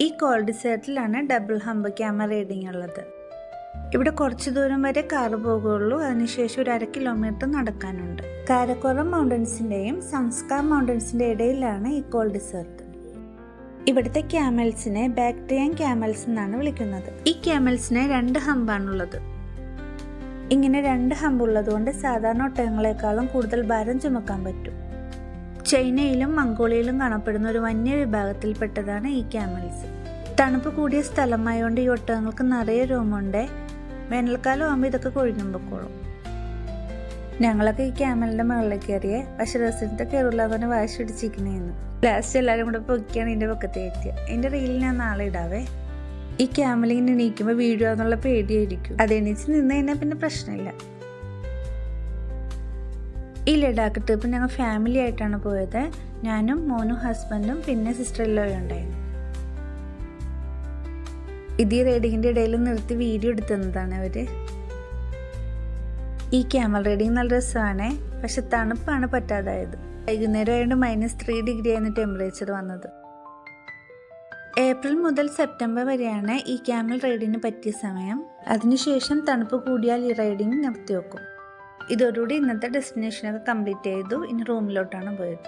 ഈ call ഡിസേർട്ടിലാണ് double hump ക്യാമ riding ഉള്ളത്. ഇവിടെ കുറച്ച് ദൂരം വരെ കാറ് പോകുള്ളൂ. അതിനുശേഷം ഒരു 1/2 കിലോമീറ്റർ നടക്കാനുണ്ട്. കാരക്കോറം മൗണ്ടൻസിന്റെയും സംസ്കാർ മൗണ്ടൻസിന്റെ ഇടയിലാണ് ഈ കോൾ ഡിസേർട്ട്. ഇവിടുത്തെ ക്യാമൽസിനെ ബാക്ട്രിയൻ ക്യാമൽസ് എന്നാണ് വിളിക്കുന്നത്. ഈ ക്യാമൽസിന് 2 ഹമ്പാണുള്ളത്. ഇങ്ങനെ 2 ഹമ്പ് ഉള്ളത് കൊണ്ട് സാധാരണ ഒട്ടകങ്ങളെക്കാളും കൂടുതൽ ഭാരം ചുമക്കാൻ പറ്റും. ചൈനയിലും മംഗോളിയയിലും കാണപ്പെടുന്ന ഒരു വന്യ വിഭാഗത്തിൽപ്പെട്ടതാണ് ഈ ക്യാമൽസ്. തണുപ്പ് കൂടിയ സ്ഥലമായതുകൊണ്ട് ഈ ഒട്ടകങ്ങൾക്ക് നിറയെ രോമമുണ്ട്. വേനൽക്കാലം ആകുമ്പോൾ ഇതൊക്കെ കൊഴിഞ്ഞും പൊക്കോളും. ഞങ്ങളൊക്കെ ഈ ക്യാമലിന്റെ മുകളിലേക്ക് കയറിയേ, പക്ഷെ റെസിഡന്റ് കയറുള്ളവന് വാശി പിടിച്ചിരിക്കണേന്ന്. ലാസ്റ്റ് എല്ലാവരും കൂടെ പൊക്കിയാണ് ഇതിന്റെ പൊക്കത്തെ എത്തിയത്. എന്റെ റീലിൽ ഞാൻ നാളെ ഇടാവേ. ഈ ക്യാമലിങ്ങനെ എണീക്കുമ്പോൾ വീഴുക എന്നുള്ള പേടിയായിരിക്കും. അത് എണീച്ച് നിന്ന് കഴിഞ്ഞാൽ പിന്നെ പ്രശ്നമില്ല. ഈ ലഡാക്ക് ട്രിപ്പ് ഞങ്ങൾ ഫാമിലി ആയിട്ടാണ് പോയത്. ഞാനും മോനും ഹസ്ബൻഡും പിന്നെ സിസ്റ്റർ ഇല്ലോയും ഉണ്ടായിരുന്നു. ഇത് ഈ റൈഡിങ്ങിന്റെ ഇടയിൽ നിർത്തി വീഡിയോ എടുത്തുന്നതാണ് അവര്. ഈ ക്യാമൽ റൈഡിങ് നല്ല രസമാണ്, പക്ഷെ തണുപ്പാണ് പറ്റാതായത്. വൈകുന്നേരം ആയതുകൊണ്ട് -3 ഡിഗ്രി ആയിരുന്നു ടെമ്പറേച്ചർ വന്നത്. ഏപ്രിൽ മുതൽ സെപ്റ്റംബർ വരെയാണ് ഈ ക്യാമൽ റൈഡിന് പറ്റിയ സമയം. അതിനുശേഷം തണുപ്പ് കൂടിയാൽ ഈ റൈഡിങ് നിർത്തിവെക്കും. ഇതോടുകൂടി ഇന്നത്തെ ഡെസ്റ്റിനേഷനൊക്കെ കംപ്ലീറ്റ് ചെയ്തു. ഇനി റൂമിലോട്ടാണ് പോയത്.